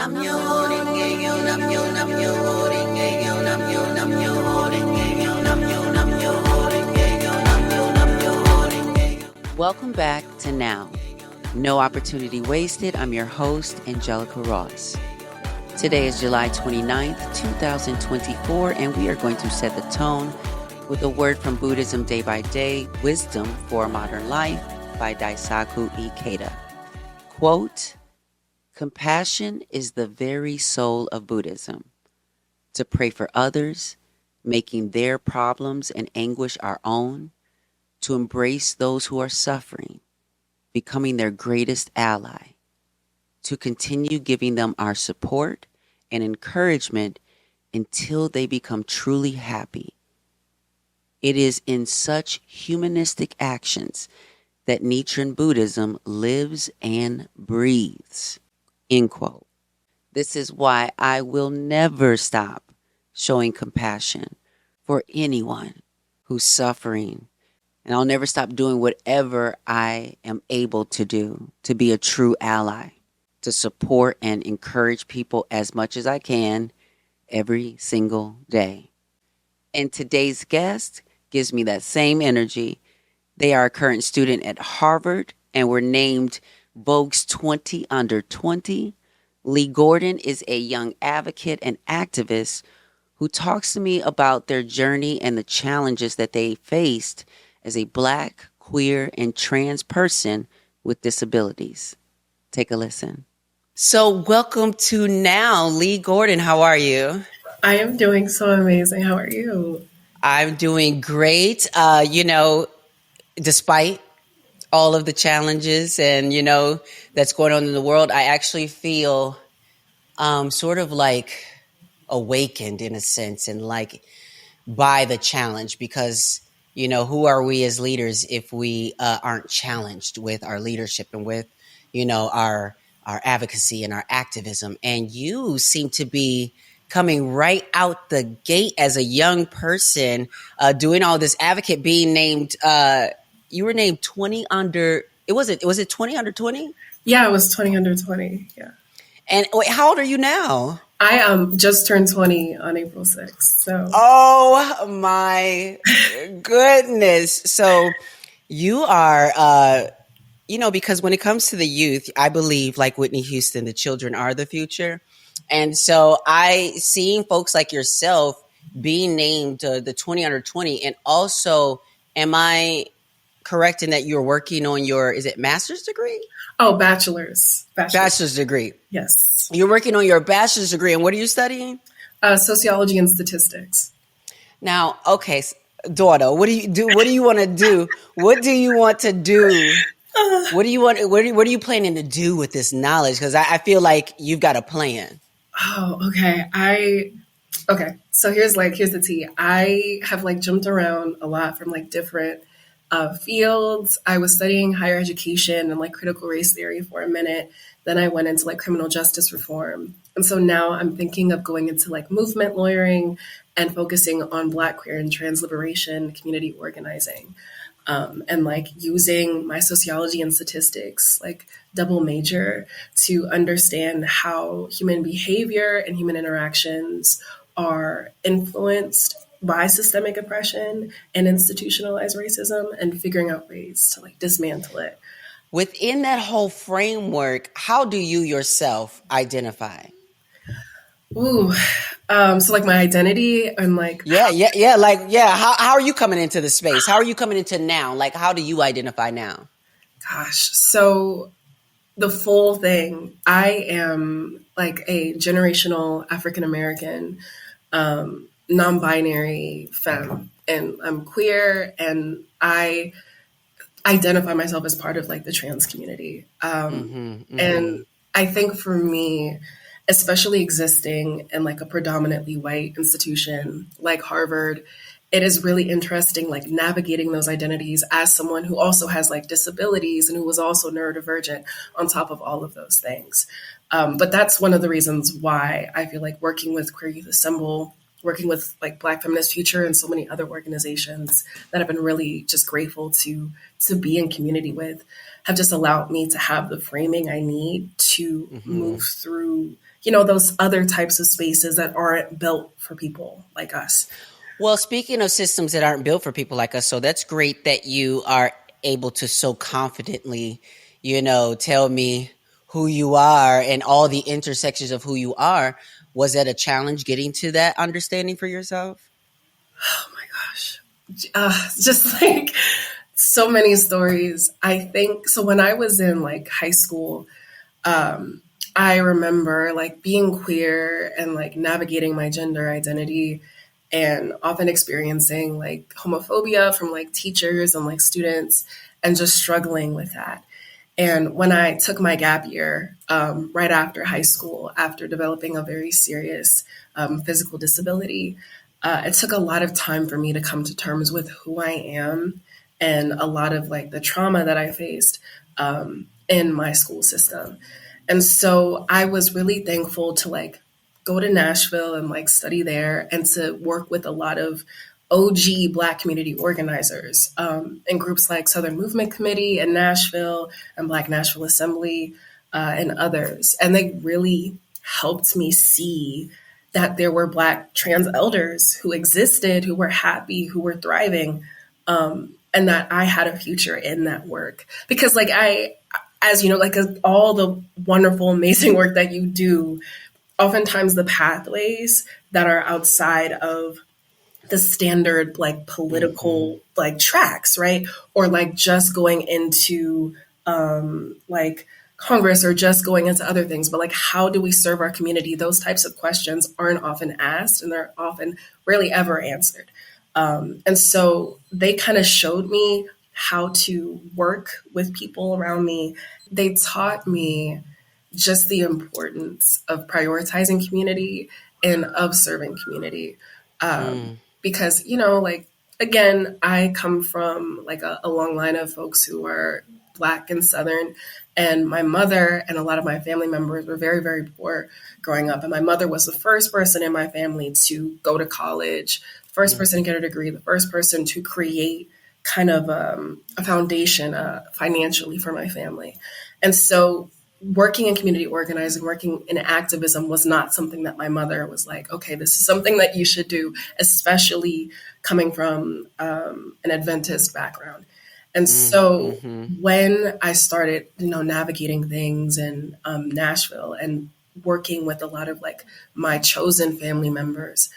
Welcome back to Now. No opportunity wasted. I'm your host, Angelica Ross. Today is July 29th, 2024, and we are going to set the tone with a word from Buddhism Day by Day, Wisdom for a Modern Life by Daisaku Ikeda. Quote, compassion is the very soul of Buddhism. To pray for others, making their problems and anguish our own, to embrace those who are suffering, becoming their greatest ally, to continue giving them our support and encouragement until they become truly happy. It is in such humanistic actions that Nichiren Buddhism lives and breathes. End quote. This is why I will never stop showing compassion for anyone who's suffering. And I'll never stop doing whatever I am able to do to be a true ally, to support and encourage people as much as I can every single day. And today's guest gives me that same energy. They are a current student at Harvard and were named Vogue's 20 Under 20. Lee Gordon is a young advocate and activist who talks to me about their journey and the challenges that they faced as a Black, queer, and trans person with disabilities. Take a listen. So welcome to Now, Lee Gordon. How are you? I am doing so amazing. How are you? I'm doing great. Despite all of the challenges and, that's going on in the world, I actually feel sort of like awakened in a sense and like by the challenge because who are we as leaders if we aren't challenged with our leadership and with, our advocacy and our activism? And you seem to be coming right out the gate as a young person, doing all this advocate, being named, you were named 20 under, was it 20 under 20? Yeah, it was 20 under 20. Yeah. And wait, how old are you now? I just turned 20 on April 6th. So. Oh my goodness. So you are, because when it comes to the youth, I believe like Whitney Houston, the children are the future. And so seeing folks like yourself being named the 20 under 20, and also, am I correct in that you're working on your, is it master's degree? Oh, bachelor's. Bachelor's degree. Yes. You're working on your bachelor's degree, and what are you studying? Sociology and statistics. Now, okay, daughter, what do you do? What do you want to do? What do you want to do? What do you want? What are you planning to do with this knowledge? Because I feel like you've got a plan. Oh, okay. So here's the tea. I have jumped around a lot from different fields. I was studying higher education and critical race theory for a minute. Then I went into criminal justice reform. And so now I'm thinking of going into movement lawyering and focusing on Black, queer, and trans liberation, community organizing, and using my sociology and statistics, double major, to understand how human behavior and human interactions are influenced by systemic oppression and institutionalized racism, and figuring out ways to dismantle it. Within that whole framework, how do you yourself identify? Ooh, so my identity and how are you coming into the space? How are you coming into now? How do you identify now? Gosh, so the full thing, I am a generational African American, non-binary femme, and I'm queer, and I identify myself as part of the trans community. And I think for me, especially existing in a predominantly white institution like Harvard, it is really interesting navigating those identities as someone who also has disabilities and who was also neurodivergent on top of all of those things. But that's one of the reasons why I feel working with Queer Youth Assemble, working with Black Feminist Future and so many other organizations that I've been really just grateful to be in community with, have just allowed me to have the framing I need to move through those other types of spaces that aren't built for people like us. Well, speaking of systems that aren't built for people like us, so that's great that you are able to so confidently, tell me who you are and all the intersections of who you are. Was that a challenge getting to that understanding for yourself? Oh my gosh. Just like so many stories. I think so. When I was in like high school, um, I remember like being queer and like navigating my gender identity and often experiencing like homophobia from like teachers and like students and just struggling with that. And when I took my gap year right after high school, after developing a very serious physical disability, it took a lot of time for me to come to terms with who I am and a lot of like the trauma that I faced in my school system. And so I was really thankful to like go to Nashville and like study there and to work with a lot of OG Black community organizers in groups like Southern Movement Committee in Nashville and Black Nashville Assembly and others. And they really helped me see that there were Black trans elders who existed, who were happy, who were thriving, and that I had a future in that work. Because like as you know, like all the wonderful, amazing work that you do, oftentimes the pathways that are outside of the standard like political like tracks, right? Or like just going into like Congress or just going into other things, but like how do we serve our community? Those types of questions aren't often asked and they're often rarely ever answered. And so they kind of showed me how to work with people around me. They taught me just the importance of prioritizing community and of serving community. Because, like, again, I come from like a long line of folks who are Black and Southern, and my mother and a lot of my family members were very, very poor growing up. And my mother was the first person in my family to go to college, first person to get a degree, the first person to create kind of a foundation financially for my family. And so working in community organizing, working in activism was not something that my mother was like, okay, this is something that you should do, especially coming from an Adventist background. And so when I started, navigating things in Nashville and working with a lot of like my chosen family members,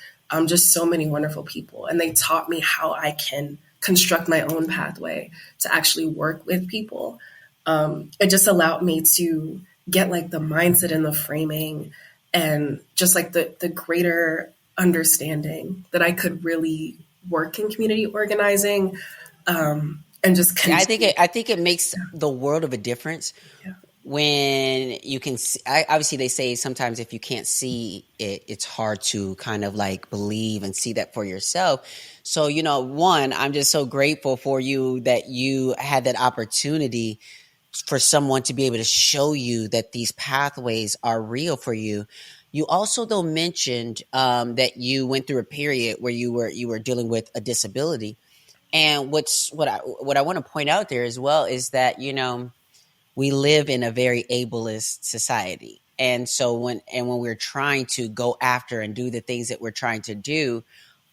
just so many wonderful people. And they taught me how I can construct my own pathway to actually work with people. It just allowed me to get like the mindset and the framing and just like the greater understanding that I could really work in community organizing and just continue. I think it makes the world of a difference when you can see. Obviously, they say sometimes if you can't see it, it's hard to kind of like believe and see that for yourself. So, one, I'm just so grateful for you that you had that opportunity for someone to be able to show you that these pathways are real for you. You also, though, mentioned that you went through a period where you were dealing with a disability. And what I want to point out there as well is that, we live in a very ableist society. And so when we're trying to go after and do the things that we're trying to do,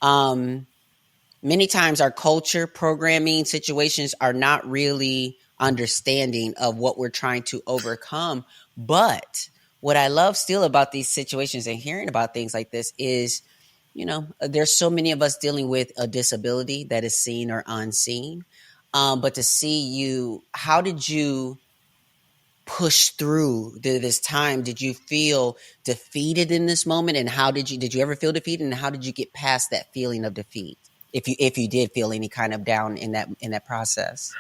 many times our culture, programming, situations are not really understanding of what we're trying to overcome. But what I love still about these situations and hearing about things like this is, there's so many of us dealing with a disability that is seen or unseen. But to see you, how did you push through this time? Did you feel defeated in this moment? And how did you ever feel defeated? And how did you get past that feeling of defeat? If you did feel any kind of down in that process.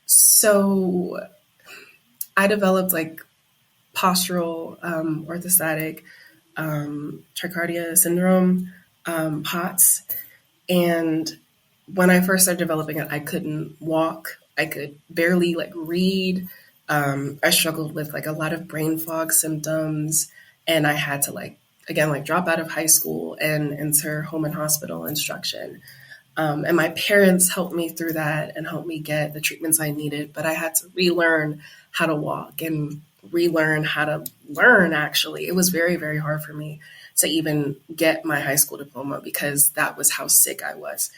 So I developed like postural orthostatic tachycardia syndrome, POTS. And when I first started developing it, I couldn't walk. I could barely like read. I struggled with like a lot of brain fog symptoms, and I had to like, again, like drop out of high school and enter home and hospital instruction. And my parents helped me through that and helped me get the treatments I needed, but I had to relearn how to walk. And relearn how to learn, actually. It was very, very hard for me to even get my high school diploma because that was how sick I was.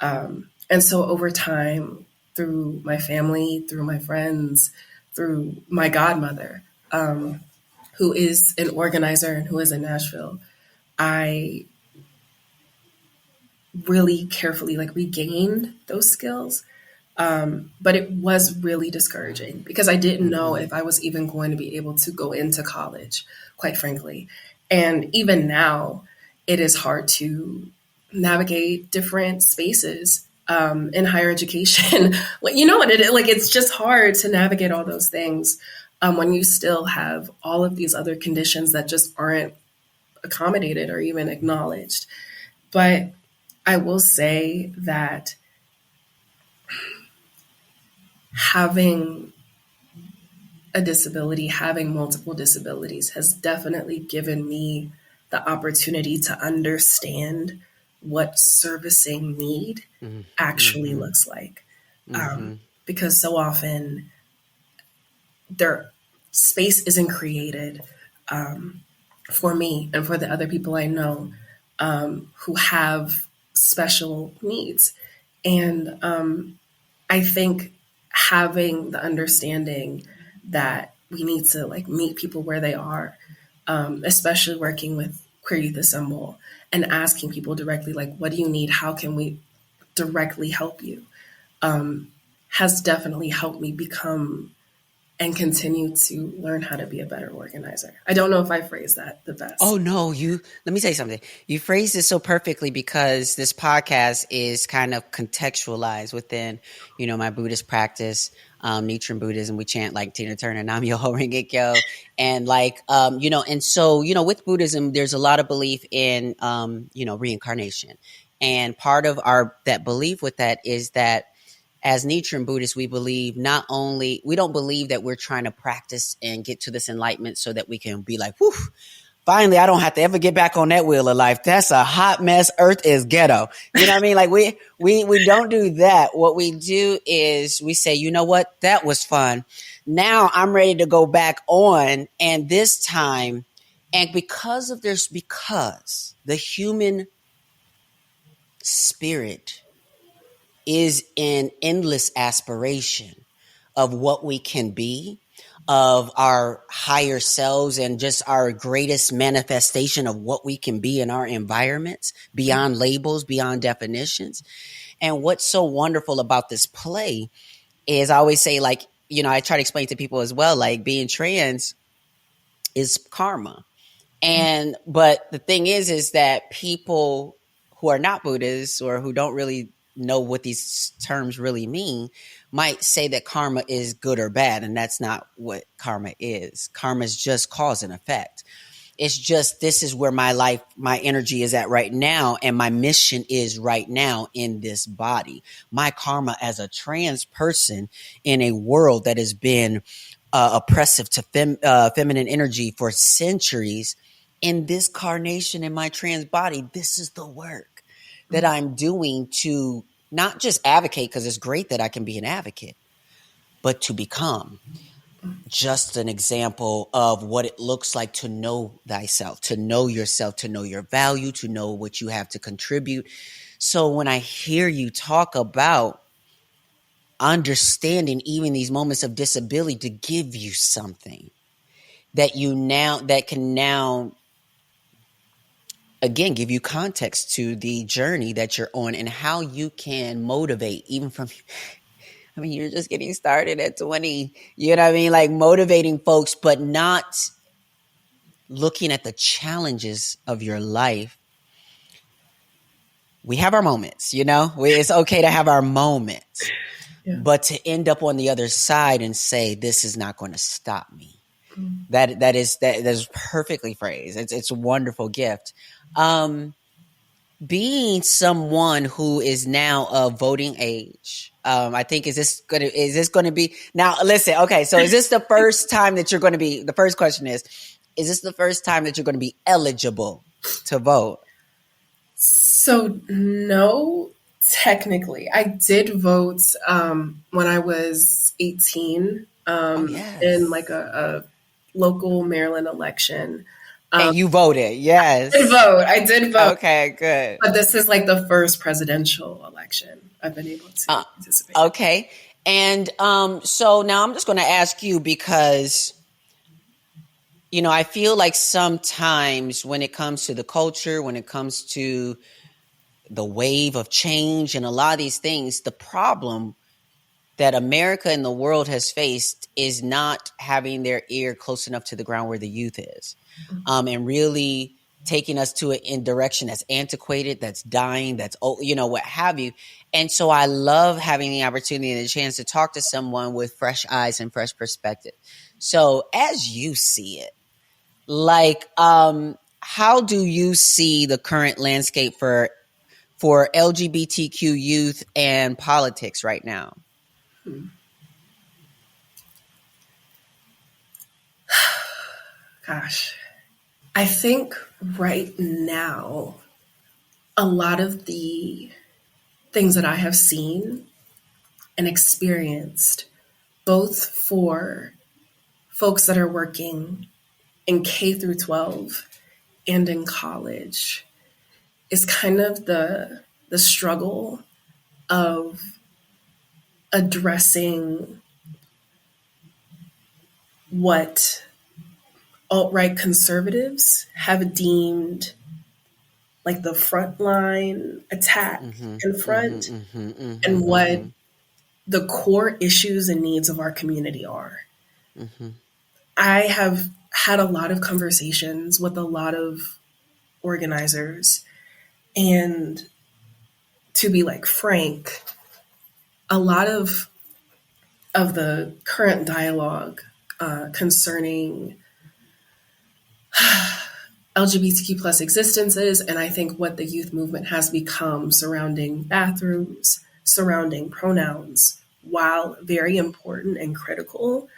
And so over time, through my family, through my friends, through my godmother, who is an organizer and who is in Nashville, I really carefully like regained those skills. But it was really discouraging because I didn't know if I was even going to be able to go into college, quite frankly. And even now, it is hard to navigate different spaces in higher education. Like, you know what it is? Like, it's just hard to navigate all those things when you still have all of these other conditions that just aren't accommodated or even acknowledged. But I will say that having a disability, having multiple disabilities, has definitely given me the opportunity to understand what servicing need actually looks like. Because so often their space isn't created for me and for the other people I know who have special needs. And I think having the understanding that we need to like meet people where they are, especially working with Queer Youth Assemble and asking people directly, like, what do you need? How can we directly help you? Has definitely helped me become and continue to learn how to be a better organizer. I don't know if I phrased that the best. Oh no, let me tell you something. You phrased it so perfectly because this podcast is kind of contextualized within, my Buddhist practice, Nichiren Buddhism. We chant like Tina Turner, Nam Myoho Renge Kyo. And and so, with Buddhism, there's a lot of belief in, reincarnation. And part of that belief with that is that as Nichiren Buddhists, we don't believe that we're trying to practice and get to this enlightenment so that we can be like, whew, finally, I don't have to ever get back on that wheel of life. That's a hot mess. Earth is ghetto. You know what I mean? Like we don't do that. What we do is we say, you know what? That was fun. Now I'm ready to go back on. And this time, and because the human spirit is an endless aspiration of what we can be, of our higher selves, and just our greatest manifestation of what we can be in our environments, beyond labels, beyond definitions. And what's so wonderful about this play is I always say, like, I try to explain to people as well, like being trans is karma. But the thing is that people who are not Buddhists or who don't really know what these terms really mean might say that karma is good or bad. And that's not what karma is. Karma is just cause and effect. It's just, this is where my life, my energy is at right now. And my mission is right now in this body. My karma as a trans person in a world that has been oppressive to feminine energy for centuries, in this carnation in my trans body, this is the work that I'm doing to not just advocate, because it's great that I can be an advocate, but to become just an example of what it looks like to know thyself, to know yourself, to know your value, to know what you have to contribute. So when I hear you talk about understanding even these moments of disability to give you something that can now again give you context to the journey that you're on and how you can motivate even from, I mean, you're just getting started at 20, you know what I mean? Like motivating folks, but not looking at the challenges of your life. We have our moments, it's okay to have our moments, but to end up on the other side and say, this is not going to stop me. That is perfectly phrased. It's a wonderful gift. Being someone who is now of voting age, I think, is this going to be now? Listen, okay. So is this the first time that you're going to be? The first question is this the first time that you're going to be eligible to vote? So no, technically, I did vote when I was 18 Oh yes. in like a local Maryland election. And you voted, yes. I did vote. Okay, good. But this is like the first presidential election I've been able to participate in. Okay. And so now I'm just going to ask you because, I feel like sometimes when it comes to the culture, when it comes to the wave of change and a lot of these things, the problem that America and the world has faced is not having their ear close enough to the ground where the youth is, and really taking us to a direction that's antiquated, that's dying, that's, what have you. And so I love having the opportunity and the chance to talk to someone with fresh eyes and fresh perspective. So as you see it, like, how do you see the current landscape for LGBTQ youth and politics right now? Gosh, I think right now, a lot of the things that I have seen and experienced, both for folks that are working in K through 12 and in college, is kind of the struggle of addressing what alt-right conservatives have deemed like the frontline attack in front, and what the core issues and needs of our community are. I have had a lot of conversations with a lot of organizers, and to be like frank, a lot of the current dialogue concerning LGBTQ plus existences, and I think what the youth movement has become surrounding bathrooms, surrounding pronouns, while very important and critical,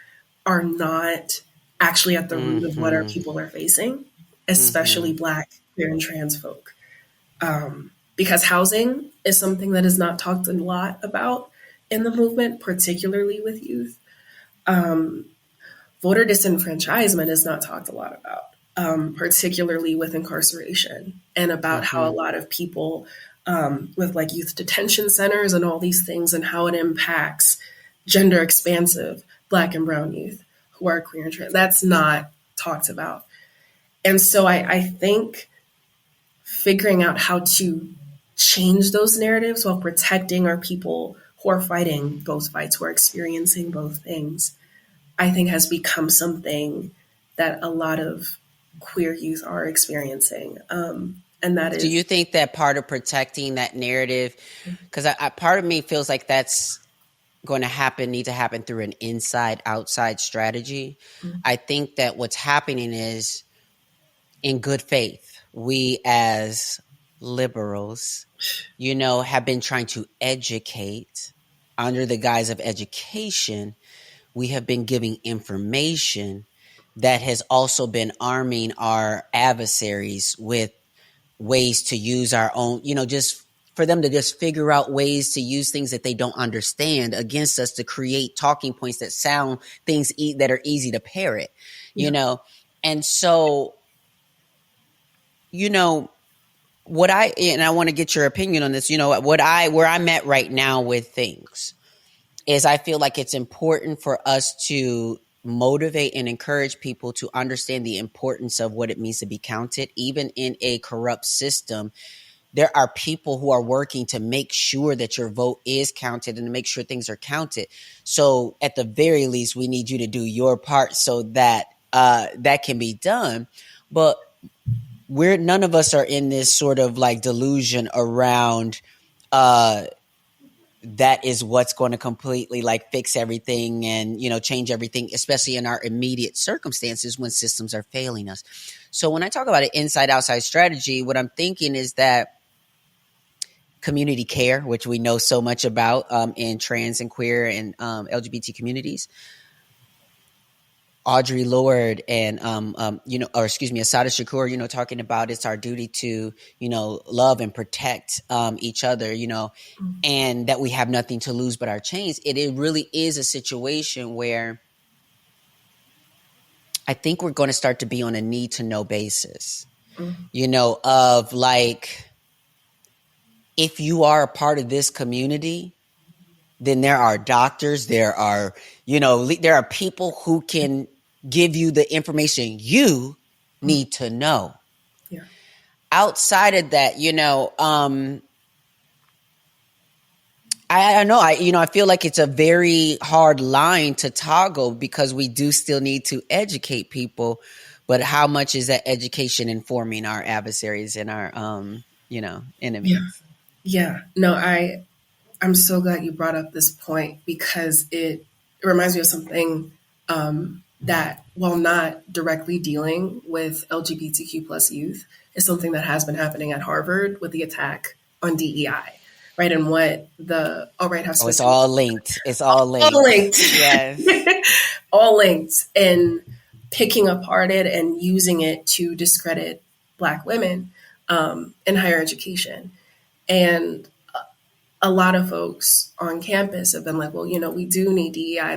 are not actually at the root of what our people are facing, especially Black, queer, and trans folk. Because housing is something that is not talked a lot about in the movement, particularly with youth. Voter disenfranchisement is not talked a lot about, particularly with incarceration, and about how a lot of people with like youth detention centers and all these things, and how it impacts gender expansive Black and brown youth who are queer and trans. That's not talked about. And so I think figuring out how to change those narratives while protecting our people who are fighting both fights, who are experiencing both things, I think has become something that a lot of queer youth are experiencing. And that is. Do you think that part of protecting that narrative, because part of me feels like that's going to need to happen through an inside outside strategy. I think that what's happening is, in good faith, we as liberals, have been trying to educate under the guise of education. We have been giving information that has also been arming our adversaries with ways to use our own, just for them to just figure out ways to use things that they don't understand against us, to create talking points that sound things that are easy to parrot, And so, what I want to get your opinion on this, where I'm at right now with things is I feel like it's important for us to motivate and encourage people to understand the importance of what it means to be counted. Even in a corrupt system, there are people who are working to make sure that your vote is counted and to make sure things are counted. So at the very least, we need you to do your part so that that can be done. But none of us are in this sort of like delusion around that is what's going to completely like fix everything and, change everything, especially in our immediate circumstances when systems are failing us. So when I talk about an inside outside strategy, what I'm thinking is that community care, which we know so much about in trans and queer and LGBT communities, Audre Lorde and Assata Shakur, talking about it's our duty to, love and protect each other, and that we have nothing to lose but our chains. It really is a situation where I think we're going to start to be on a need to know basis, Mm. of like, if you are a part of this community, then there are doctors, there are, there are people who can give you the information you Mm. need to know. Yeah. Outside of that, I know, I feel like it's a very hard line to toggle because we do still need to educate people, but how much is that education informing our adversaries and our, Yeah. enemies? Yeah. No, I'm so glad you brought up this point because it reminds me of something that, while not directly dealing with LGBTQ plus youth, is something that has been happening at Harvard with the attack on DEI, right? And what the alt right have Oh, it's spent all linked. It's all all linked. linked, Yes. all linked, and picking apart it and using it to discredit Black women in higher education. And a lot of folks on campus have been like, well, we do need DEI,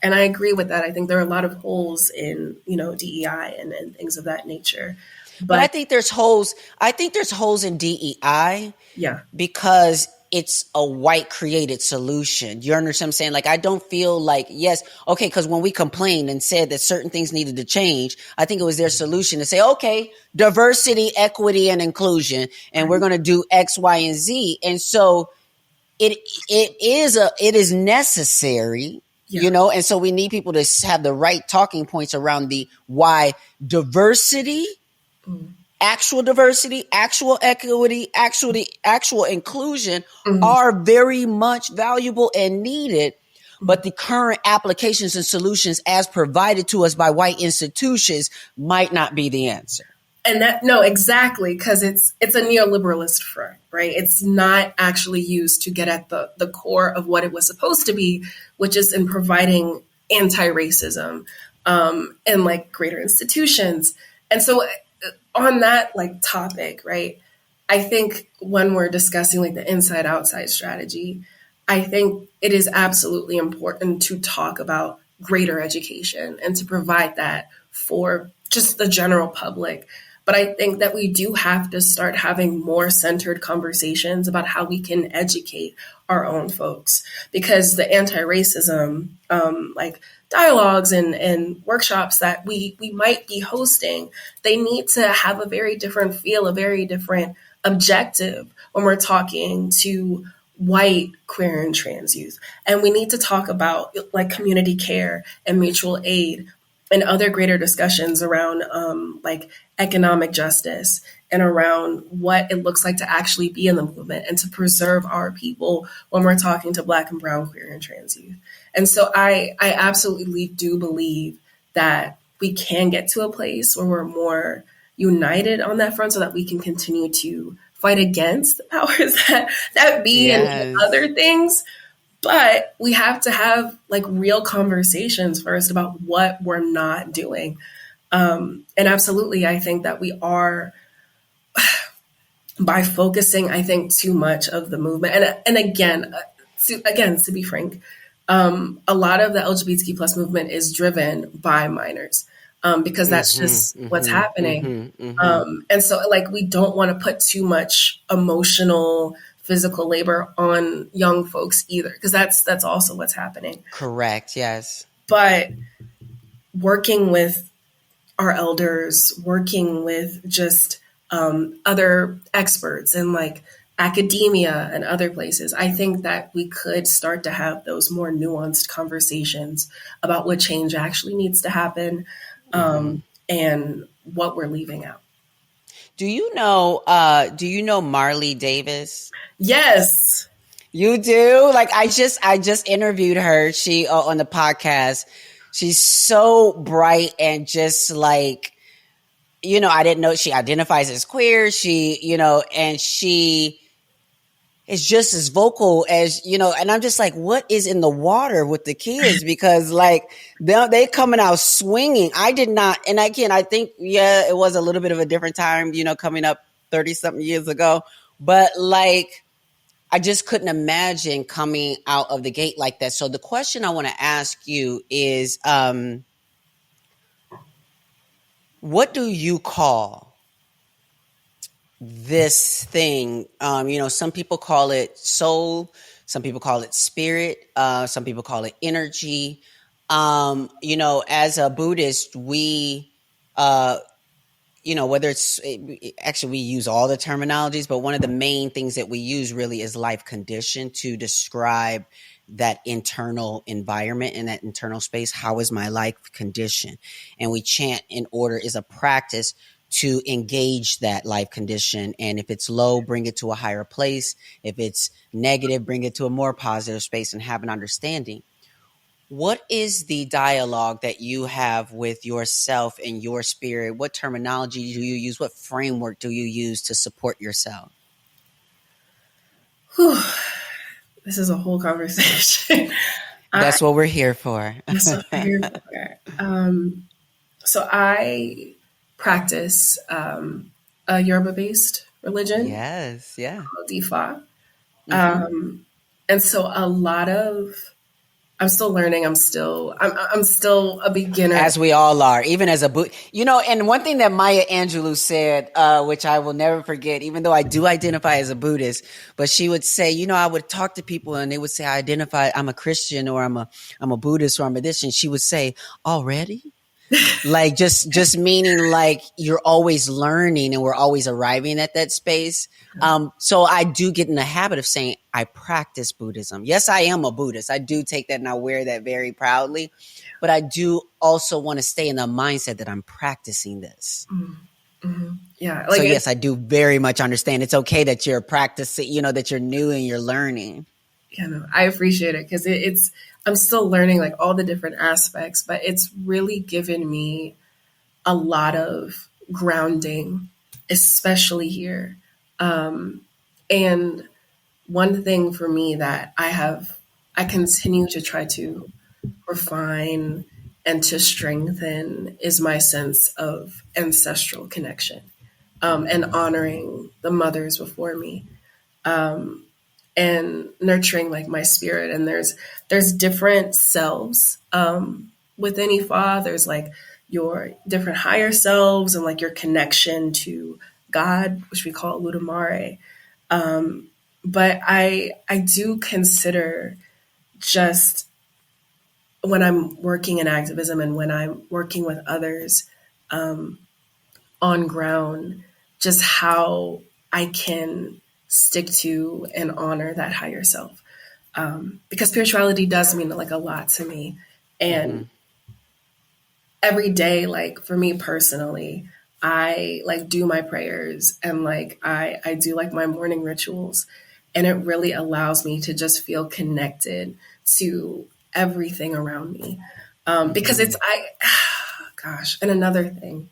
and I agree with that. I think there are a lot of holes in DEI and things of that nature. But I But think there's holes. I think there's holes in DEI yeah, because it's a white created solution. You understand what I'm saying? Like, I don't feel like, yes, okay, because when we complained and said that certain things needed to change, I think it was their solution to say, okay, diversity, equity, and inclusion, and we're right, going to do X, Y, and Z. And so it is necessary, yeah, and so we need people to have the right talking points around the why diversity, mm, actual equity, actual inclusion mm, are very much valuable and needed. mm. But the current applications and solutions as provided to us by white institutions might not be the answer. And that, no, exactly, because it's a neoliberalist front, right? It's not actually used to get at the core of what it was supposed to be, which is in providing anti-racism and like greater institutions. And so on that like topic, right? I think when we're discussing like the inside outside strategy, I think it is absolutely important to talk about greater education and to provide that for just the general public. But I think that we do have to start having more centered conversations about how we can educate our own folks, because the anti-racism like dialogues and workshops that we might be hosting, they need to have a very different feel, a very different objective when we're talking to white, queer, and trans youth. And we need to talk about like community care and mutual aid and other greater discussions around like economic justice and around what it looks like to actually be in the movement and to preserve our people when we're talking to Black and brown, queer, and trans youth. And so I absolutely do believe that we can get to a place where we're more united on that front so that we can continue to fight against the powers that be and Yes. other things. But we have to have like real conversations first about what we're not doing. And absolutely, I think that we are, by focusing, I think, too much of the movement. And to be frank, a lot of the LGBTQ plus movement is driven by minors because that's just what's happening. And so, like, we don't want to put too much emotional, physical labor on young folks either, because that's also what's happening. Correct. Yes. But working with our elders, working with just other experts and like academia and other places, I think that we could start to have those more nuanced conversations about what change actually needs to happen and what we're leaving out. Do you know? Do you know Marley Davis? Yes. You do? Like, I just interviewed her. She on the podcast. She's so bright and just like, I didn't know she identifies as queer. She, and she is just as vocal as, and I'm just like, what is in the water with the kids? Because like they coming out swinging. I did not. And again, I think, yeah, it was a little bit of a different time, coming up 30 something years ago, but like, I just couldn't imagine coming out of the gate like that. So the question I want to ask you is, What do you call this thing? Some people call it soul, some people call it spirit, some people call it energy. As a Buddhist, uh, whether actually we use all the terminologies, but one of the main things that we use really is life condition to describe that internal environment and that internal space. How is my life condition? And we chant in order is a practice to engage that life condition. And if it's low, bring it to a higher place. If it's negative, bring it to a more positive space and have an understanding. What is the dialogue that you have with yourself and your spirit? What terminology do you use? What framework do you use to support yourself? Whew, this is a whole conversation. I That's what we're here for. That's what I'm here for. So I practice a Yoruba-based religion Yes, yeah. called Ifa. Hmm. And so a lot of I'm still learning. I'm still a beginner. As we all are, even as a and one thing that Maya Angelou said, which I will never forget, even though I do identify as a Buddhist, but she would say, I would talk to people and they would say, I'm a Christian, or I'm a Buddhist, or I'm a this, and she would say, already? Like just meaning like you're always learning and we're always arriving at that space. So I do get in the habit of saying I practice Buddhism. Yes, I am a Buddhist. I do take that and I wear that very proudly, but I do also want to stay in the mindset that I'm practicing this. Mm-hmm. Yeah, So like yes, I do very much understand. It's okay that you're practicing, that you're new and you're learning. no, I appreciate it because it's I'm still learning like all the different aspects, but it's really given me a lot of grounding, especially here. And one thing for me that I continue to try to refine and to strengthen is my sense of ancestral connection, and honoring the mothers before me, and nurturing like my spirit. And there's different selves within Ifa. There's like your different higher selves and like your connection to God, which we call Ludamare. But I do consider, just when I'm working in activism and when I'm working with others on ground, just how I can stick to and honor that higher self. Because spirituality does mean like a lot to me. Mm-hmm. And every day, like for me personally, I like do my prayers and like I do like my morning rituals. And it really allows me to just feel connected to everything around me. Because Mm-hmm. gosh, and another thing.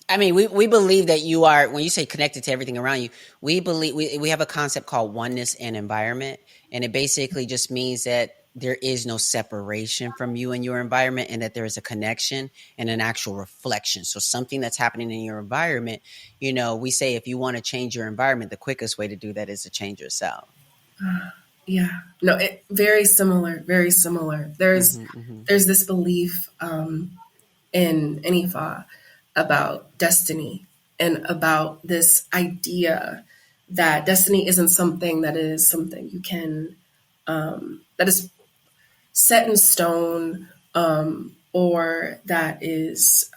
I mean, we believe that you are, when you say connected to everything around you, we believe we have a concept called oneness and environment. And it basically just means that there is no separation from you and your environment, and that there is a connection and an actual reflection. So something that's happening in your environment, we say if you want to change your environment, the quickest way to do that is to change yourself. Yeah, no, very similar, very similar. Mm-hmm, mm-hmm, There's this belief in Ifa about destiny and about this idea that destiny isn't something that is something you can that is set in stone, or that is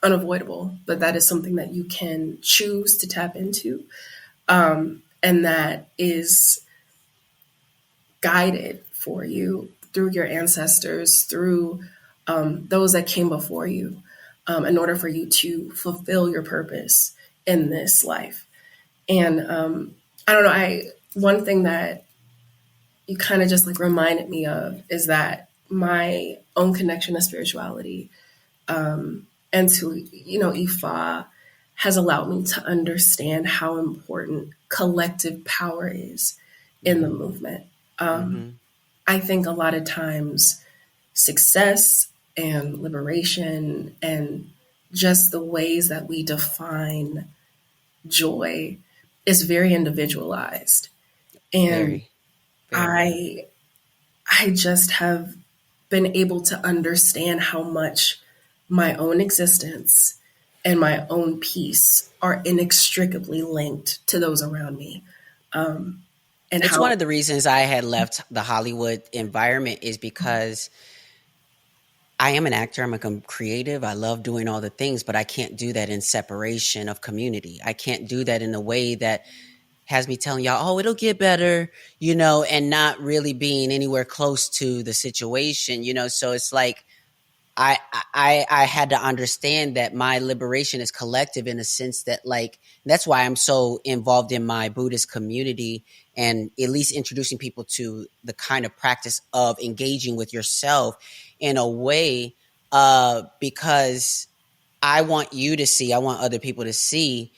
unavoidable, but that is something that you can choose to tap into, and that is guided for you through your ancestors, through those that came before you, in order for you to fulfill your purpose in this life. And I don't know, I one thing that you kind of just like reminded me of is that my own connection to spirituality, and to Ifa, has allowed me to understand how important collective power is in the movement. mm-hmm, I think a lot of times success and liberation and just the ways that we define joy is very individualized. And very, very. I I just have been able to understand how much my own existence and my own peace are inextricably linked to those around me. And It's one how, of the reasons I had left the Hollywood environment is because I am an actor. I'm a creative. I love doing all the things, but I can't do that in separation of community. I can't do that in a way that has me telling y'all, oh, it'll get better, and not really being anywhere close to the situation, So it's like I had to understand that my liberation is collective in a sense that, like, that's why I'm so involved in my Buddhist community and at least introducing people to the kind of practice of engaging with yourself in a way, because I want other people to see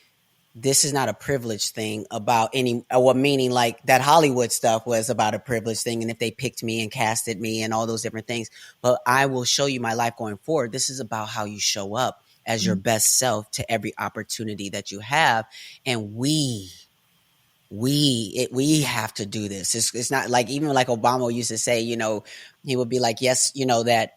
this is not a privilege thing about meaning like that Hollywood stuff was about a privilege thing. And if they picked me and casted me and all those different things, but I will show you my life going forward. This is about how you show up as your best self to every opportunity that you have. And we have to do this. It's not like, even like Obama used to say, he would be like, yes, that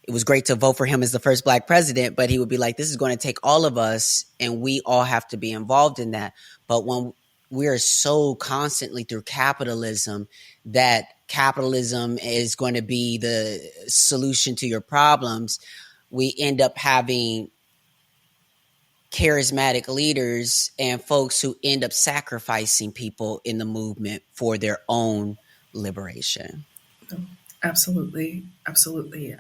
it was great to vote for him as the first Black president, but he would be like, this is going to take all of us and we all have to be involved in that. But when we're so constantly through capitalism that capitalism is going to be the solution to your problems, we end up having charismatic leaders and folks who end up sacrificing people in the movement for their own liberation. absolutely, absolutely.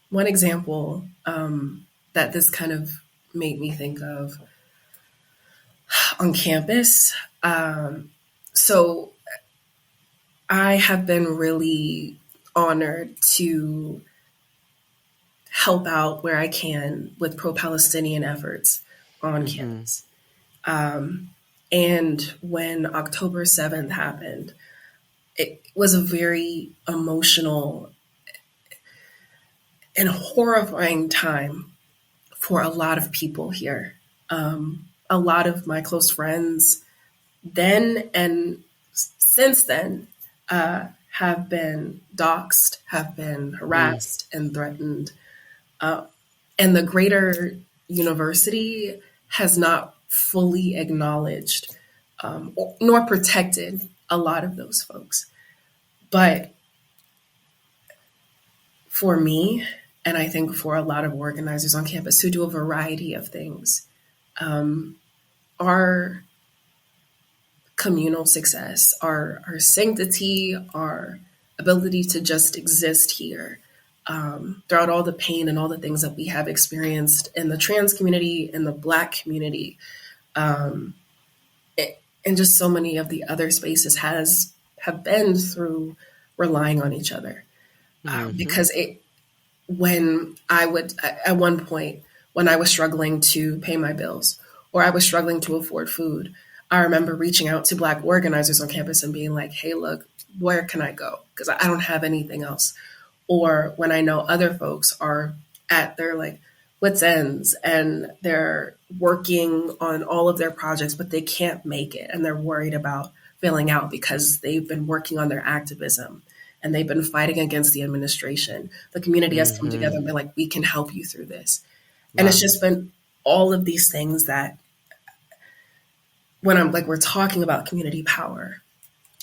One example that this kind of made me think of on campus. So I have been really honored to help out where I can with pro-Palestinian efforts on campus. And when October 7th happened, it was a very emotional and horrifying time for a lot of people here. A lot of my close friends then and since then have been doxxed, have been harassed and threatened. And the greater university has not fully acknowledged nor protected a lot of those folks. But for me, and I think for a lot of organizers on campus who do a variety of things, our communal success, our sanctity, our ability to just exist here, throughout all the pain and all the things that we have experienced in the trans community, in the Black community, and just so many of the other spaces have been through relying on each other. Because when I would, at one point, when I was struggling to pay my bills or I was struggling to afford food, I remember reaching out to Black organizers on campus and being like, hey, look, where can I go? Because I don't have anything else. Or when I know other folks are at their like wits' ends and they're working on all of their projects, but they can't make it and they're worried about failing out because they've been working on their activism and they've been fighting against the administration. The community has come together and been like, we can help you through this. Wow. And it's just been all of these things that when I'm like, we're talking about community power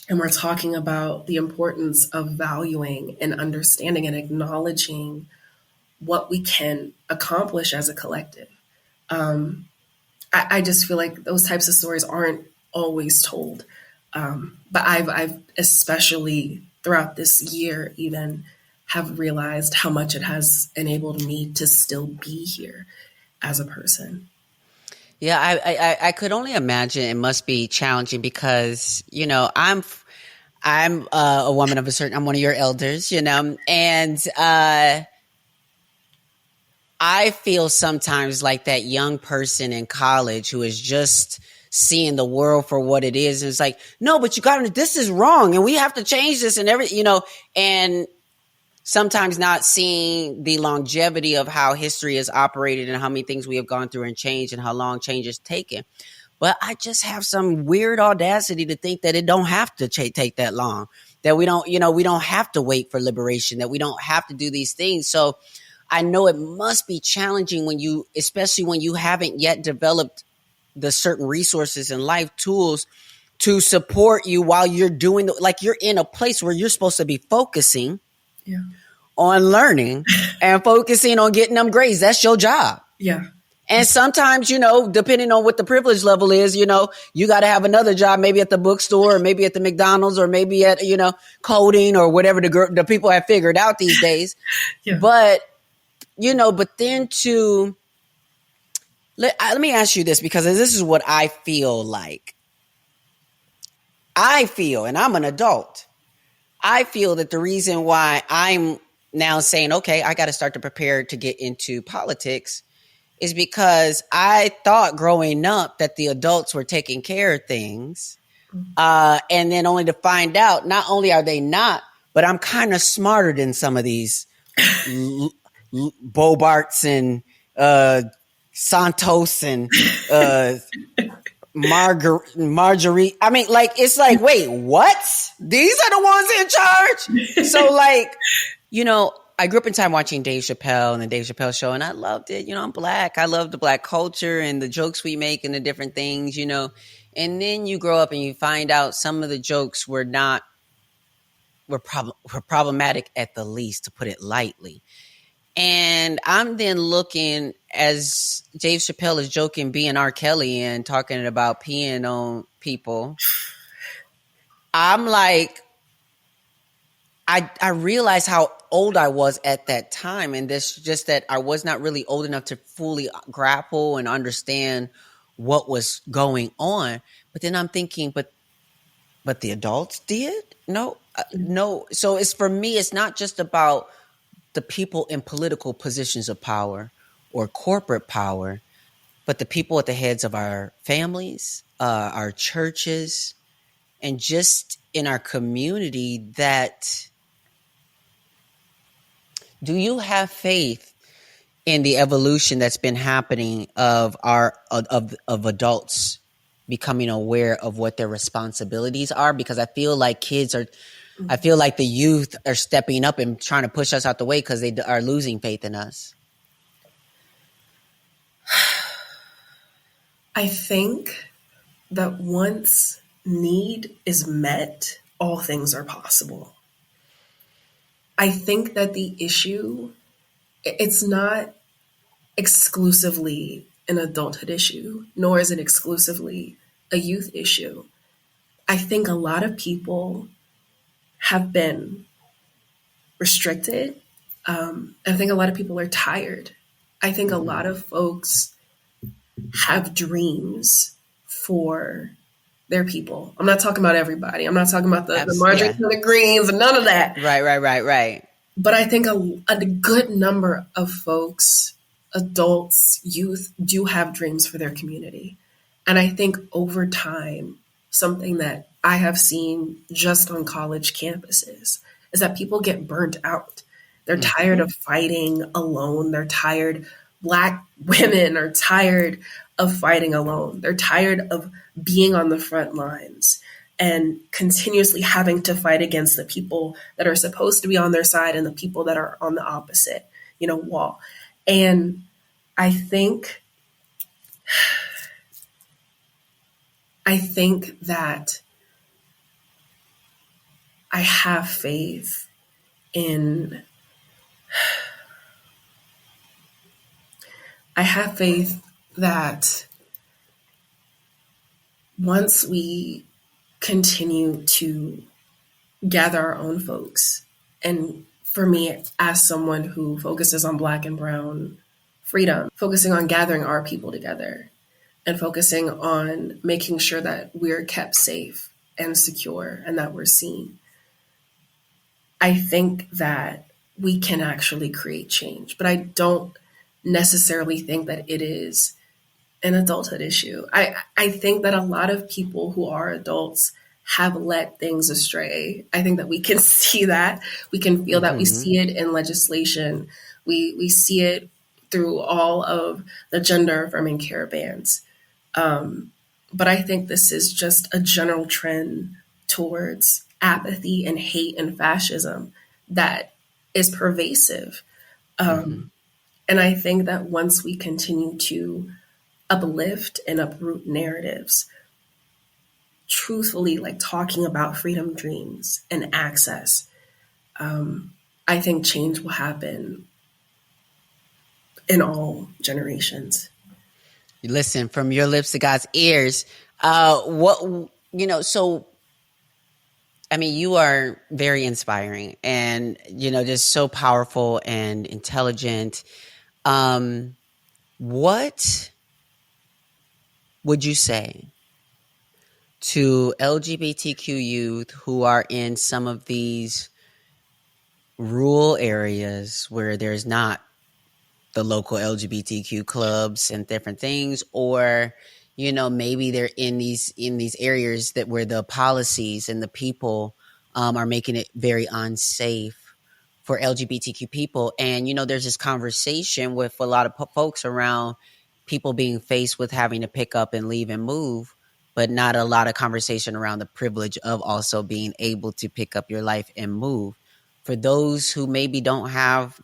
and we're talking about the importance of valuing and understanding and acknowledging what we can accomplish as a collective. I just feel like those types of stories aren't always told. But I've especially throughout this year even have realized how much it has enabled me to still be here as a person. Yeah, I could only imagine it must be challenging because, I'm a woman of I'm one of your elders, and I feel sometimes like that young person in college who is just seeing the world for what it is. And it's like, no, but this is wrong and we have to change this and and sometimes not seeing the longevity of how history is operated and how many things we have gone through and changed and how long change is taken. But I just have some weird audacity to think that it don't have to take that long, that we don't have to wait for liberation, that we don't have to do these things. So I know it must be challenging especially when you haven't yet developed the certain resources and life tools to support you while you're doing like you're in a place where you're supposed to be focusing Yeah. on learning and focusing on getting them grades. That's your job. Yeah. And sometimes, depending on what the privilege level is, you got to have another job, maybe at the bookstore or maybe at the McDonald's or maybe at, coding or whatever the people have figured out these days. Yeah. But, but then let me ask you this, because this is what I feel like. And I'm an adult. I feel that the reason why I'm now saying, okay, I got to start to prepare to get into politics is because I thought growing up that the adults were taking care of things. And then only to find out, not only are they not, but I'm kind of smarter than some of these Bobarts and Santos and Marjorie. I mean, like, it's like, wait, what? These are the ones in charge? So, like, I grew up in time watching Dave Chappelle and the Dave Chappelle show, and I loved it. I'm Black. I love the Black culture and the jokes we make and the different things, And then you grow up and you find out some of the jokes were problematic at the least, to put it lightly. And I'm then looking as Dave Chappelle is joking, being R. Kelly and talking about peeing on people. I'm like, I realized how old I was at that time. And this just that I was not really old enough to fully grapple and understand what was going on. But then I'm thinking, but the adults did? No. So for me, it's not just about the people in political positions of power or corporate power, but the people at the heads of our families, our churches, and just in our community. That, do you have faith in the evolution that's been happening of adults becoming aware of what their responsibilities are? Because I feel like I feel like the youth are stepping up and trying to push us out the way because they are losing faith in us. I think that once need is met, all things are possible. I think that the issue, it's not exclusively an adulthood issue, nor is it exclusively a youth issue. I think a lot of people have been restricted. I think a lot of people are tired. I think a lot of folks have dreams for their people. I'm not talking about everybody. I'm not talking about the margarines and the greens and none of that. Right. But I think a good number of folks, adults, youth, do have dreams for their community. And I think over time, something that I have seen just on college campuses is that people get burnt out. They're tired of fighting alone. They're tired. Black women are tired of fighting alone. They're tired of being on the front lines and continuously having to fight against the people that are supposed to be on their side and the people that are on the opposite, wall. And I think that I have faith that once we continue to gather our own folks, and for me, as someone who focuses on Black and Brown freedom, focusing on gathering our people together and focusing on making sure that we're kept safe and secure and that we're seen, I think that we can actually create change. But I don't necessarily think that it is an adulthood issue. I think that a lot of people who are adults have let things astray. I think that we can see that. We can feel that. We see it in legislation. We see it through all of the gender affirming care bans. But I think this is just a general trend towards apathy and hate and fascism that is pervasive. And I think that once we continue to uplift and uproot narratives, truthfully, like talking about freedom dreams and access, I think change will happen in all generations. You listen, from your lips to God's ears. What so I mean, you are very inspiring and, just so powerful and intelligent. What would you say to LGBTQ youth who are in some of these rural areas where there's not the local LGBTQ clubs and different things, or maybe they're in these areas that where the policies and the people are making it very unsafe for LGBTQ people. And there's this conversation with a lot of folks around people being faced with having to pick up and leave and move, but not a lot of conversation around the privilege of also being able to pick up your life and move. For those who maybe don't have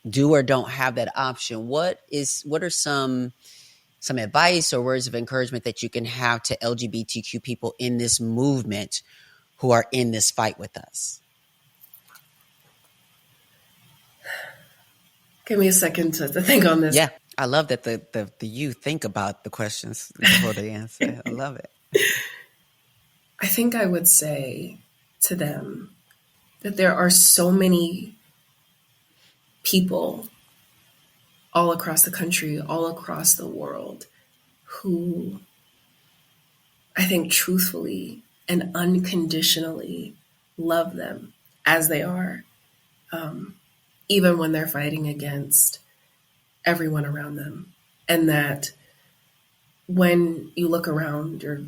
that option, what are some advice or words of encouragement that you can have to LGBTQ people in this movement who are in this fight with us? Give me a second to think on this. Yeah, I love that the youth think about the questions before they answer. I love it. I think I would say to them that there are so many people all across the country, all across the world, who I think truthfully and unconditionally love them as they are, even when they're fighting against everyone around them. And that when you look around your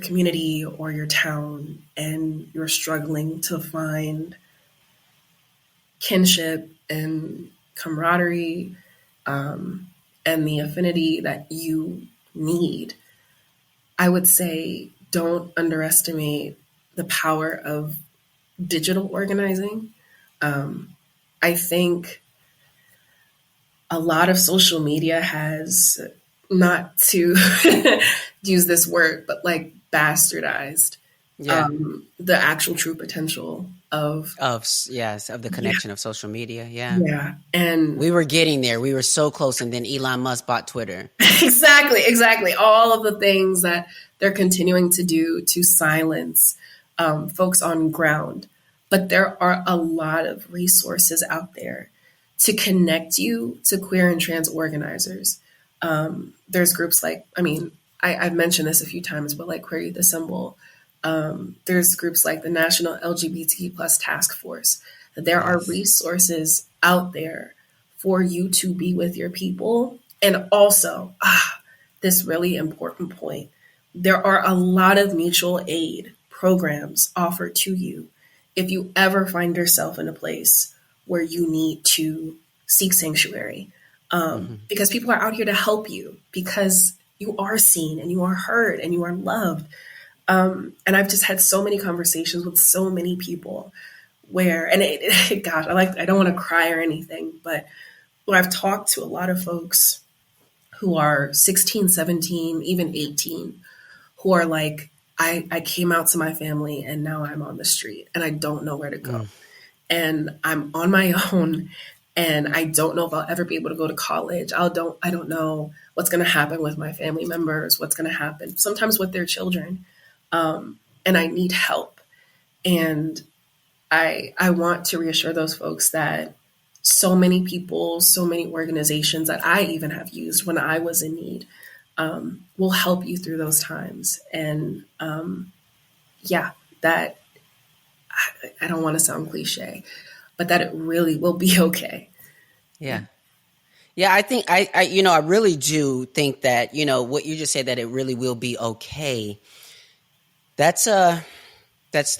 community or your town and you're struggling to find kinship and camaraderie, and the affinity that you need, I would say don't underestimate the power of digital organizing. I think a lot of social media has, not to use this word, but like bastardized the actual true potential of the connection of social media. Yeah. And we were getting there. We were so close. And then Elon Musk bought Twitter. Exactly. All of the things that they're continuing to do to silence folks on ground. But there are a lot of resources out there to connect you to queer and trans organizers. There's groups like, I've mentioned this a few times, but like Queer Youth Assemble. There's groups like the National LGBT Plus Task Force. There are resources out there for you to be with your people. And also, this really important point, there are a lot of mutual aid programs offered to you if you ever find yourself in a place where you need to seek sanctuary. Because people are out here to help you, because you are seen and you are heard and you are loved. And I've just had so many conversations with so many people where, and gosh, I don't want to cry or anything, but I've talked to a lot of folks who are 16, 17, even 18, who are like, I came out to my family and now I'm on the street and I don't know where to go. And I'm on my own and I don't know if I'll ever be able to go to college. I don't know what's going to happen with my family members, what's going to happen sometimes with their children. And I need help. And I want to reassure those folks that so many people, so many organizations that I even have used when I was in need, will help you through those times. And that I don't want to sound cliche, but that it really will be okay. Yeah. I think I really do think that, what you just said, that it really will be okay. That's the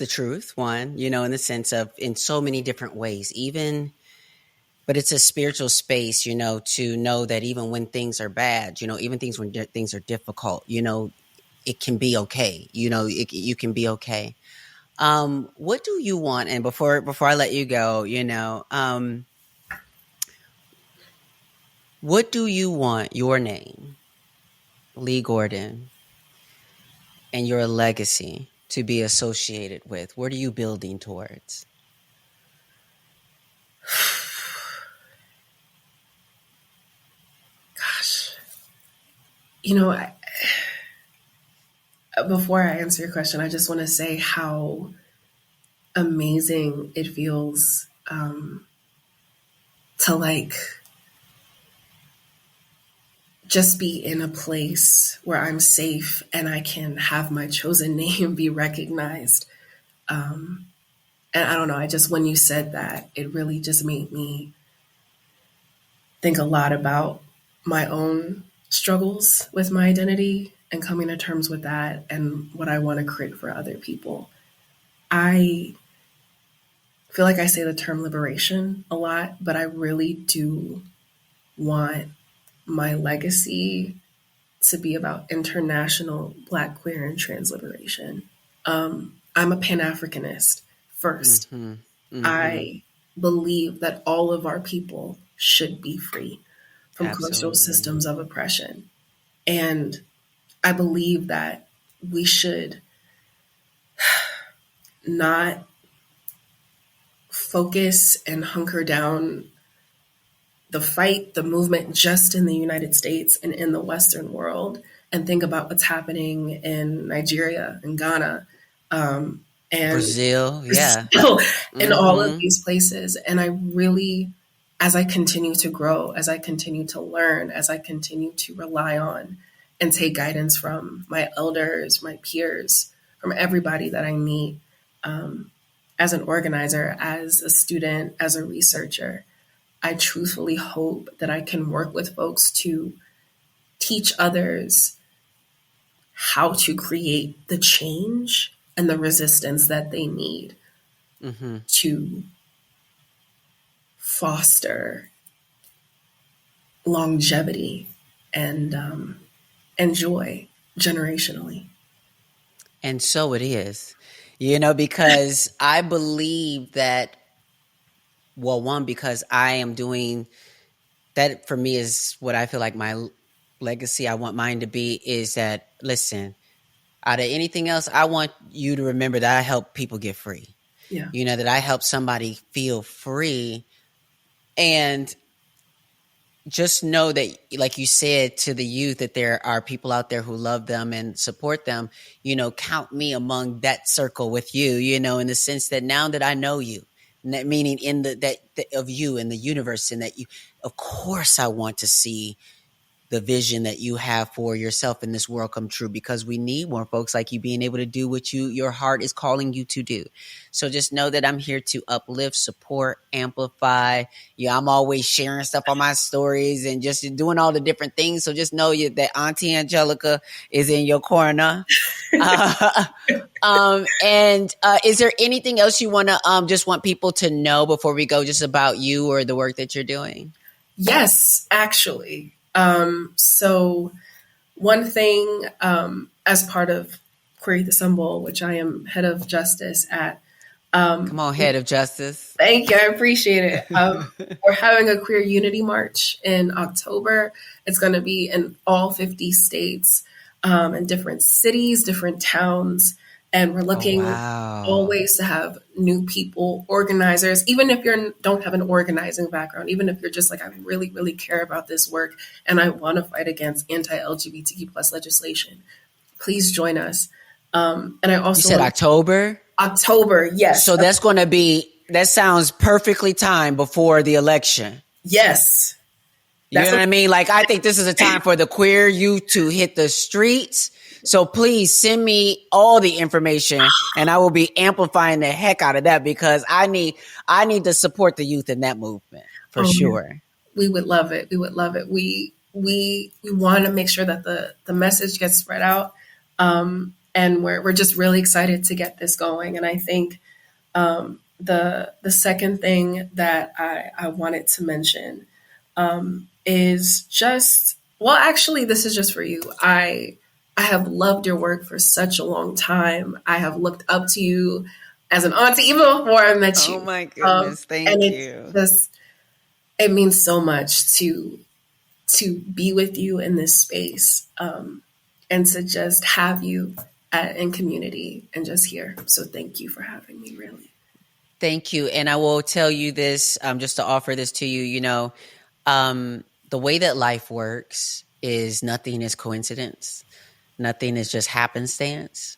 truth, one, in the sense of, in so many different ways, but it's a spiritual space, to know that even when things are bad, even when things are difficult, it can be okay. You can be okay. What do you want? And before I let you go, What do you want your name, Lee Gordon, and your legacy to be associated with? What are you building towards? Gosh, you know, before I answer your question, I just want to say how amazing it feels to like just be in a place where I'm safe and I can have my chosen name be recognized. And I don't know, I just, when you said that, it really just made me think a lot about my own struggles with my identity and coming to terms with that and what I want to create for other people. I feel like I say the term liberation a lot, but I really do want my legacy to be about international Black, queer, and trans liberation. I'm a Pan Africanist first. Mm-hmm. Mm-hmm. I believe that all of our people should be free from cultural systems of oppression. And I believe that we should not focus and hunker down the fight, the movement just in the United States and in the Western world, and think about what's happening in Nigeria and Ghana, and Brazil, yeah. in all of these places. And I really, as I continue to grow, as I continue to learn, as I continue to rely on and take guidance from my elders, my peers, from everybody that I meet, as an organizer, as a student, as a researcher, I truthfully hope that I can work with folks to teach others how to create the change and the resistance that they need to foster longevity and joy generationally. And so it is, because I believe that, well, one, because I am doing that, for me is what I feel like my legacy, I want mine to be, is that, listen, out of anything else, I want you to remember that I help people get free. Yeah. That I help somebody feel free. And just know that, like you said to the youth, that there are people out there who love them and support them. Count me among that circle with you, in the sense that now that I know you, meaning in that of you in the universe, and that you, of course, I want to see the vision that you have for yourself in this world come true, because we need more folks like you being able to do what your heart is calling you to do. So just know that I'm here to uplift, support, amplify. I'm always sharing stuff on my stories and just doing all the different things. So just know that Auntie Angelica is in your corner. And is there anything else you want to just want people to know before we go, just about you or the work that you're doing? Yes, actually. So one thing, as part of Queer Youth Assemble, which I am head of justice at. Come on, head of justice. Thank you. I appreciate it. We're having a Queer Unity March in October. It's going to be in all 50 states, in different cities, different towns. And we're looking always to have new people, organizers, even if you don't have an organizing background, even if you're just like, I really, really care about this work and I want to fight against anti-LGBTQ plus legislation, please join us. And I also— You said October? October, yes. So that's going to that sounds perfectly timed before the election. Yes. You know what I mean? Like, I think this is a time for the queer youth to hit the streets. So please send me all the information, and I will be amplifying the heck out of that, because I need to support the youth in that movement for sure. Yeah. We would love it. We would love it. We want to make sure that the message gets spread out. And we're just really excited to get this going. And I think the second thing that I wanted to mention is just, well, actually, this is just for you. I have loved your work for such a long time. I have looked up to you as an auntie even before I met you. Oh my goodness, thank you. It means so much to to be with you in this space, and to just have you in community and just here. So thank you for having me, really. Thank you. And I will tell you this, just to offer this to you, the way that life works is nothing is coincidence. Nothing is just happenstance.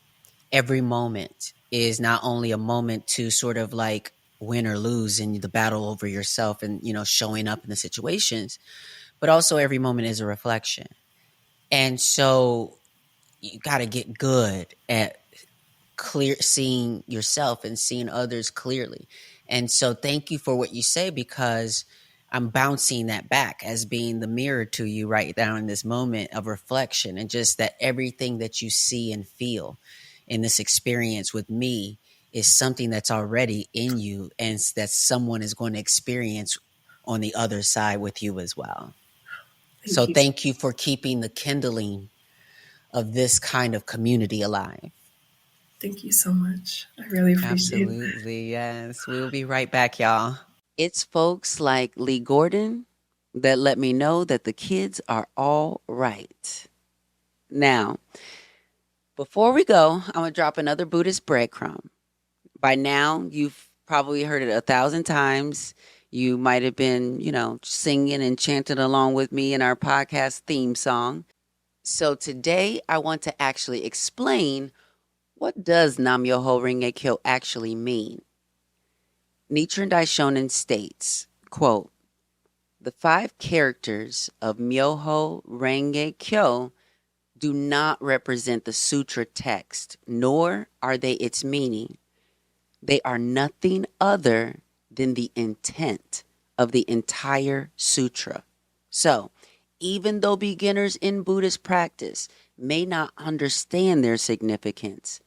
Every moment is not only a moment to sort of like win or lose in the battle over yourself and, showing up in the situations, but also every moment is a reflection. And so you got to get good at seeing yourself and seeing others clearly. And so thank you for what you say, because I'm bouncing that back as being the mirror to you right now in this moment of reflection, and just that everything that you see and feel in this experience with me is something that's already in you, and that someone is going to experience on the other side with you as well. So Thank you. thank you for keeping the kindling of this kind of community alive. Thank you so much. I really appreciate it. Absolutely, yes. We'll be right back, y'all. It's folks like Lee Gordon that let me know that the kids are all right. Now, before we go, I'm going to drop another Buddhist breadcrumb. By now, you've probably heard it 1,000 times. You might have been, singing and chanting along with me in our podcast theme song. So today, I want to actually explain, what does Nam-myoho Renge Kyo actually mean? Nichiren Daishonin states, quote, "The 5 characters of Myoho Renge Kyo do not represent the sutra text, nor are they its meaning. They are nothing other than the intent of the entire sutra. So, even though beginners in Buddhist practice may not understand their significance,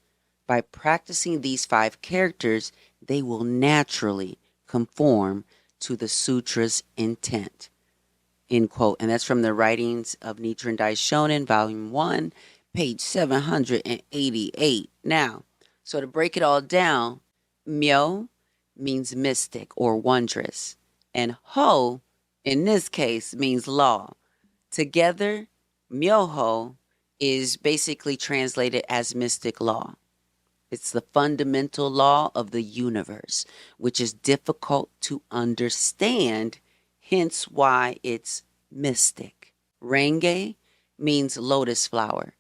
by practicing these 5 characters, they will naturally conform to the sutra's intent." End quote. And that's from the writings of Nichiren Daishonin, Volume 1, page 788. Now, so to break it all down, Myo means mystic or wondrous, and Ho, in this case, means law. Together, Myoho is basically translated as mystic law. It's the fundamental law of the universe, which is difficult to understand, hence why it's mystic. Renge means lotus flower,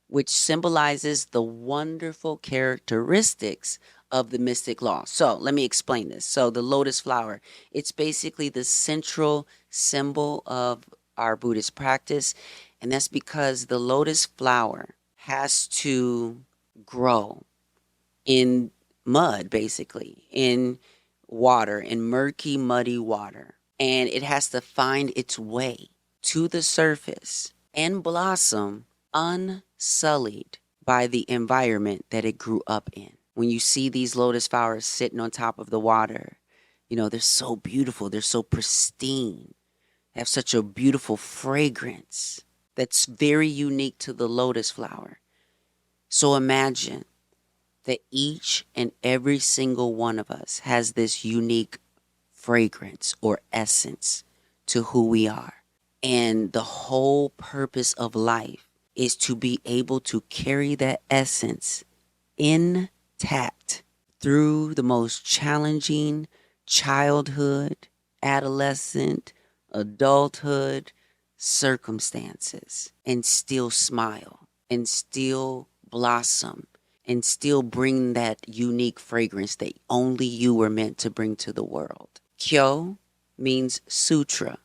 which symbolizes the wonderful characteristics of the mystic law. So let me explain this. So the lotus flower, it's basically the central symbol of our Buddhist practice, and that's because the lotus flower has to grow in mud, basically, in water, in murky, muddy water. And it has to find its way to the surface and blossom unsullied by the environment that it grew up in. When you see these lotus flowers sitting on top of the water, they're so beautiful. They're so pristine. They have such a beautiful fragrance that's very unique to the lotus flower. So imagine that each and every single one of us has this unique fragrance or essence to who we are. And the whole purpose of life is to be able to carry that essence intact through the most challenging childhood, adolescent, adulthood circumstances, and still smile and still blossom and still bring that unique fragrance that only you were meant to bring to the world. Kyo means sutra,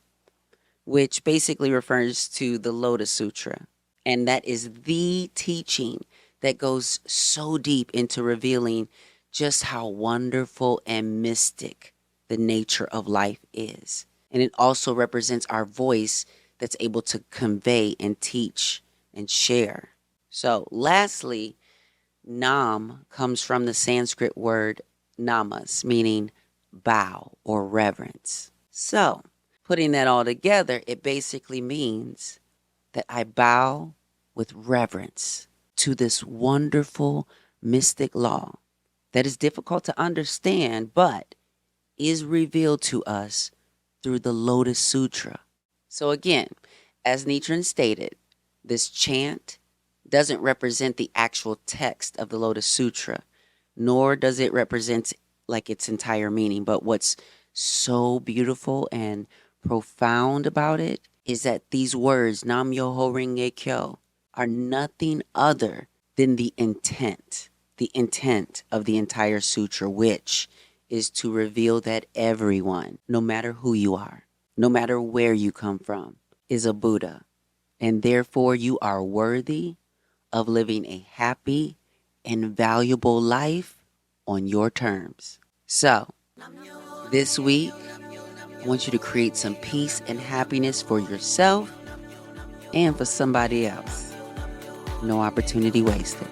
which basically refers to the Lotus Sutra. And that is the teaching that goes so deep into revealing just how wonderful and mystic the nature of life is. And it also represents our voice that's able to convey and teach and share. So lastly, Nam comes from the Sanskrit word namas, meaning bow or reverence. So, putting that all together, it basically means that I bow with reverence to this wonderful mystic law that is difficult to understand, but is revealed to us through the Lotus Sutra. So again, As Nichiren stated, this chant doesn't represent the actual text of the Lotus Sutra, nor does it represent like its entire meaning. But what's so beautiful and profound about it is that these words, Nam Myoho Renge Kyo, are nothing other than the intent of the entire sutra, which is to reveal that everyone, no matter who you are, no matter where you come from, is a Buddha. And therefore you are worthy of living a happy and valuable life on your terms. So, this week, I want you to create some peace and happiness for yourself and for somebody else. No opportunity wasted.